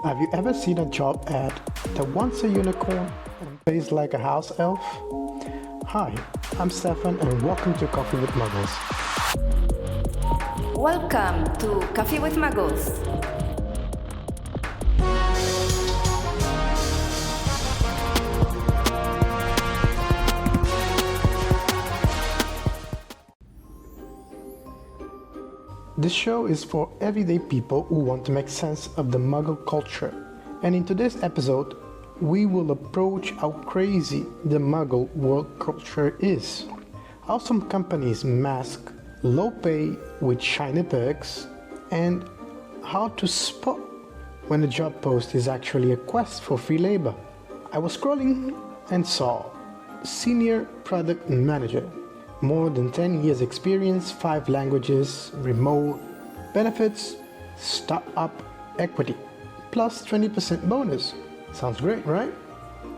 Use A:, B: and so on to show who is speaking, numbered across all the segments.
A: Have you ever seen a job ad that wants a unicorn and pays like a house elf? Hi, I'm Stefan and welcome to Coffee with Muggles.
B: Welcome to Coffee with Muggles.
A: This show is for everyday people who want to make sense of the Muggle culture. And in today's episode, we will approach how crazy the Muggle world culture is. How some companies mask low pay with shiny perks, and how to spot when a job post is actually a quest for free labor. I was scrolling and saw Senior Product Manager. More than 10 years experience, 5 languages, remote, benefits, startup equity, plus 20% bonus. Sounds great, right?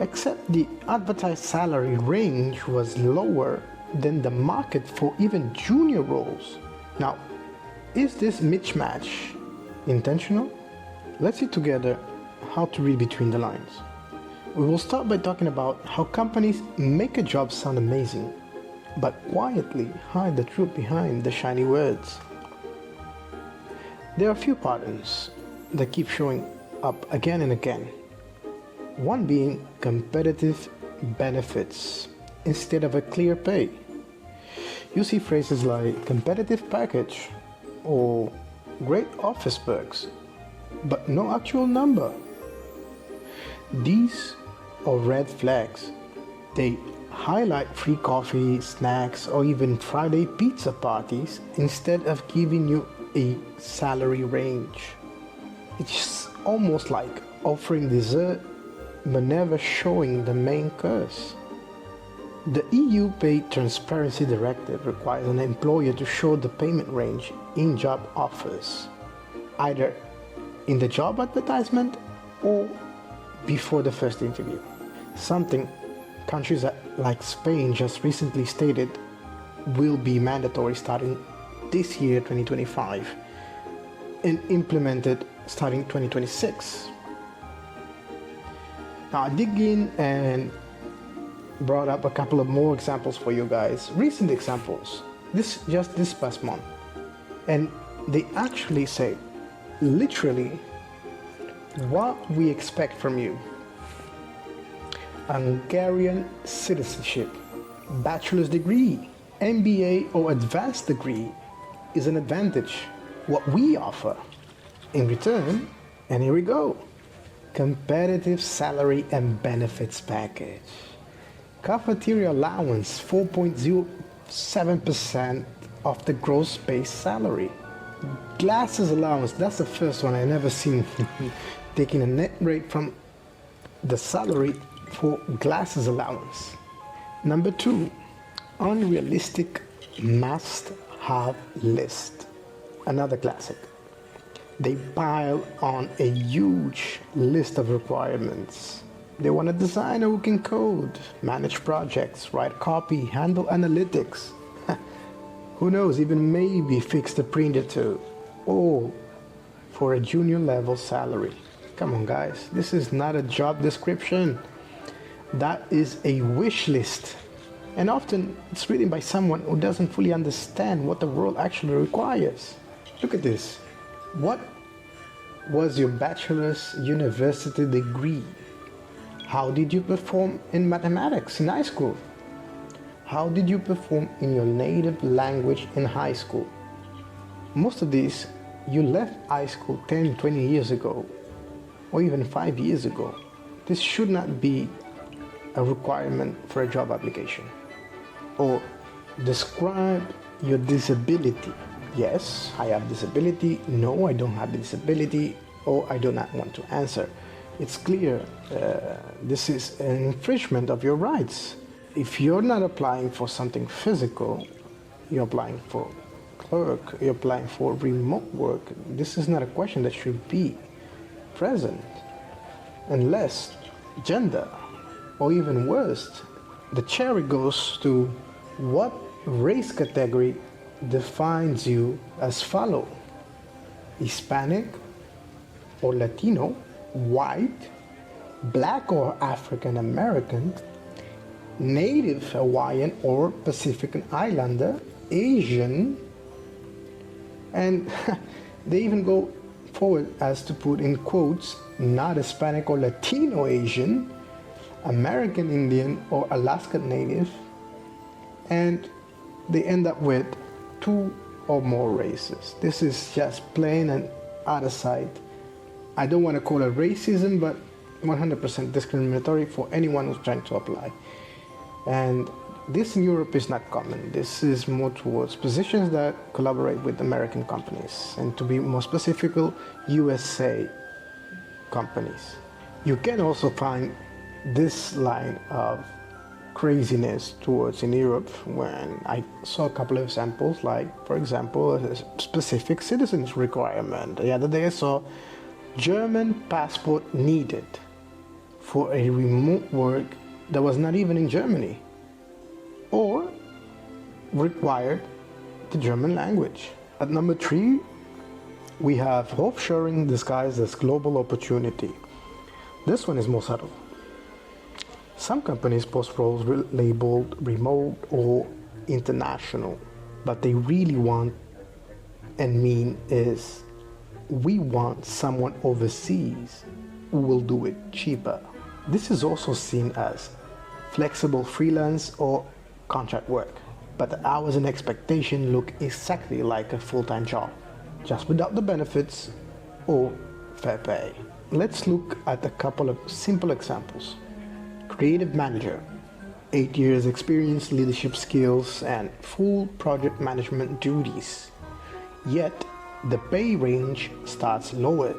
A: Except the advertised salary range was lower than the market for even junior roles. Now, is this mismatch intentional? Let's see together how to read between the lines. We will start by talking about how companies make a job sound amazing, but quietly hide the truth behind the shiny words. There are a few patterns that keep showing up again and again. One being competitive benefits instead of a clear pay. You see phrases like competitive package or great office perks, but no actual number. These are red flags. They highlight free coffee, snacks, or even Friday pizza parties instead of giving you a salary range. It's almost like offering dessert but never showing the main course. The EU Pay Transparency Directive requires an employer to show the payment range in job offers, either in the job advertisement or before the first interview. Something countries like Spain just recently stated will be mandatory starting this year 2025 and implemented starting 2026. Now I dig in and brought up a couple of more examples for you guys, recent examples, this past month, and they actually say literally what we expect from you. Hungarian citizenship, bachelor's degree, MBA or advanced degree is an advantage. What we offer in return, and here we go, competitive salary and benefits package. Cafeteria allowance 4.07% of the gross base salary. Glasses allowance, that's the first one I never seen taking a net rate from the salary for glasses allowance. Number 2, unrealistic must-have list. Another classic. They pile on a huge list of requirements. They want a designer who can code, manage projects, write copy, handle analytics. Who knows, even maybe fix the printer too. All for a junior level salary. Come on guys, this is not a job description. That is a wish list. And often it's written by someone who doesn't fully understand what the world actually requires. Look at this. What was your bachelor's university degree? How did you perform in mathematics in high school? How did you perform in your native language in high school? Most of these, you left high school 10, 20 years ago, or even 5 years ago. This should not be a requirement for a job application. Or describe your disability. Yes, I have disability. No, I don't have disability. Or I do not want to answer. It's clear this is an infringement of your rights. If you're not applying for something physical, you're applying for clerk, you're applying for remote work. This is not a question that should be present unless gender, or even worse, the cherry goes to what race category defines you as follow: Hispanic or Latino, white, black or African American, native Hawaiian or Pacific Islander, Asian, and they even go forward as to put in quotes, not Hispanic or Latino Asian, American Indian or Alaska Native, and they end up with 2 or more races. This is just plain and out of sight. I don't want to call it racism, but 100% discriminatory for anyone who's trying to apply. And this in Europe is not common. This is more towards positions that collaborate with American companies, and to be more specific, USA companies. You can also find this line of craziness towards in Europe when I saw a couple of examples, like for example a specific citizens requirement. The other day I saw German passport needed for a remote work that was not even in Germany, or required the German language. At number 3, we have offshoring disguised as global opportunity. This one is more subtle. Some companies post roles labeled remote or international, but they really want and mean is, we want someone overseas who will do it cheaper. This is also seen as flexible freelance or contract work, but the hours and expectation look exactly like a full-time job, just without the benefits or fair pay. Let's look at a couple of simple examples. Creative manager, 8 years experience, leadership skills, and full project management duties. Yet, the pay range starts lower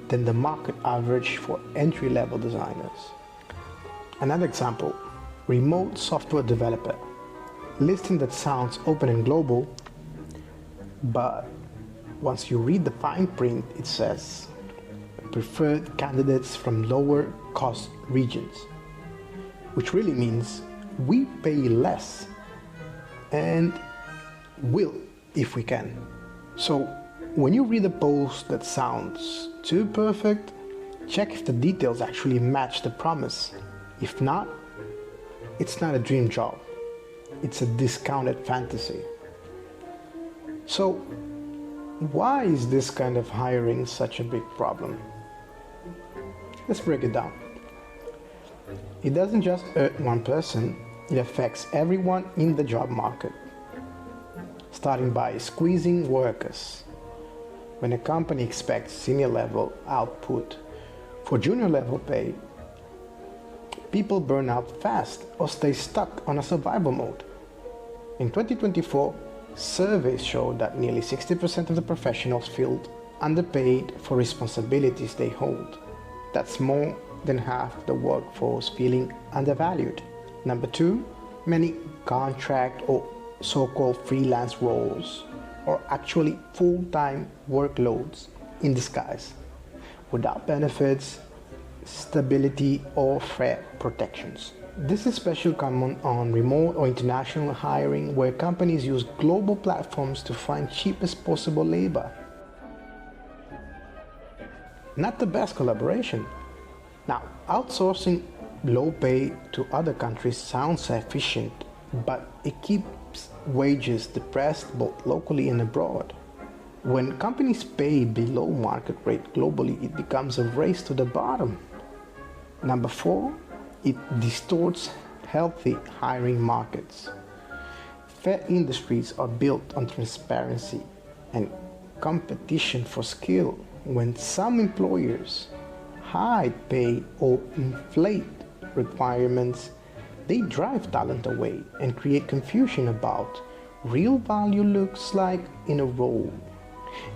A: than the market average for entry-level designers. Another example, remote software developer, listing that sounds open and global, but once you read the fine print, it says preferred candidates from lower cost regions, which really means we pay less and will if we can. So when you read a post that sounds too perfect, check if the details actually match the promise. If not, it's not a dream job. It's a discounted fantasy. So why is this kind of hiring such a big problem? Let's break it down. It doesn't just hurt one person, it affects everyone in the job market. Starting by squeezing workers. When a company expects senior level output for junior level pay, people burn out fast or stay stuck on a survival mode. In 2024, surveys showed that nearly 60% of the professionals feel underpaid for responsibilities they hold. That's more than half the workforce feeling undervalued. Number 2, many contract or so-called freelance roles are actually full-time workloads in disguise, without benefits, stability, or fair protections. This is especially common on remote or international hiring, where companies use global platforms to find cheapest possible labor. Not the best collaboration. Now, outsourcing low pay to other countries sounds efficient, but it keeps wages depressed both locally and abroad. When companies pay below market rate globally, it becomes a race to the bottom. Number 4, it distorts healthy hiring markets. Fair industries are built on transparency and competition for skill. When some employers hide pay or inflate requirements, they drive talent away and create confusion about real value looks like in a role.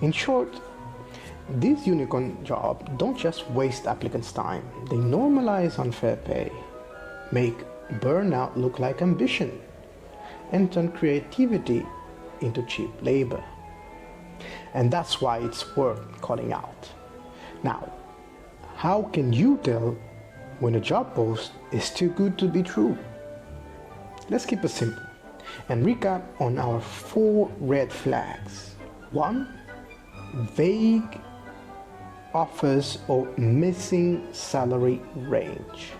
A: In short, these unicorn jobs don't just waste applicants' time, they normalize unfair pay, make burnout look like ambition, and turn creativity into cheap labor. And that's why it's worth calling out. Now, how can you tell when a job post is too good to be true? Let's keep it simple and recap on our 4 red flags. 1, vague offers or missing salary range.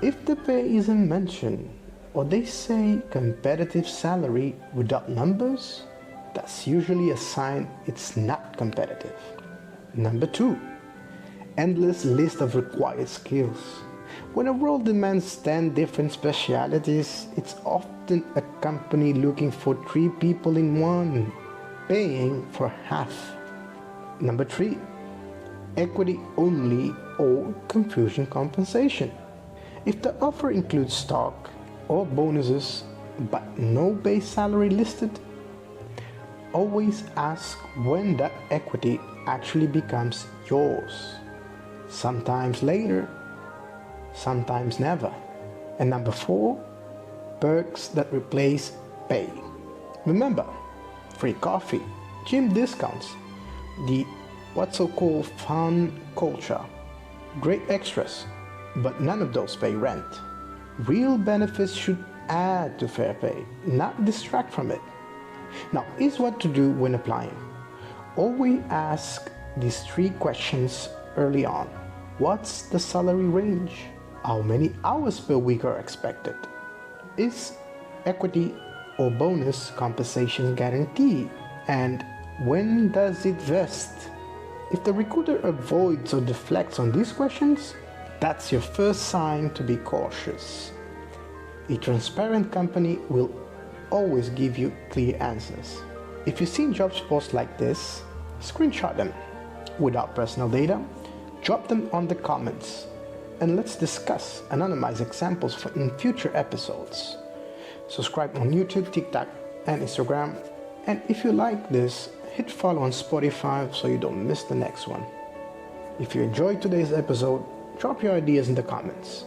A: If the pay isn't mentioned or they say competitive salary without numbers, that's usually a sign it's not competitive. Number 2, endless list of required skills. When a role demands 10 different specialities, it's often a company looking for 3 people in one, paying for half. Number 3, equity only or confusion compensation. If the offer includes stock or bonuses but no base salary listed, always ask when that equity actually becomes yours. Sometimes later, sometimes never. And number 4, perks that replace pay. Remember, free coffee, gym discounts, the what's so-called fun culture, great extras, but none of those pay rent. Real benefits should add to fair pay, not distract from it. Now, here's what to do when applying. Always ask these 3 questions early on. What's the salary range? How many hours per week are expected? Is equity or bonus compensation guaranteed? And when does it vest? If the recruiter avoids or deflects on these questions, that's your first sign to be cautious. A transparent company will always give you clear answers. If you've seen jobs posts like this, screenshot them without personal data, drop them on the comments, and let's discuss anonymized examples in future episodes. Subscribe on YouTube, TikTok, and Instagram. And if you like this, hit follow on Spotify so you don't miss the next one. If you enjoyed today's episode, drop your ideas in the comments.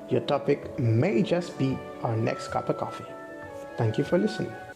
A: Your topic may just be our next cup of coffee. Thank you for listening.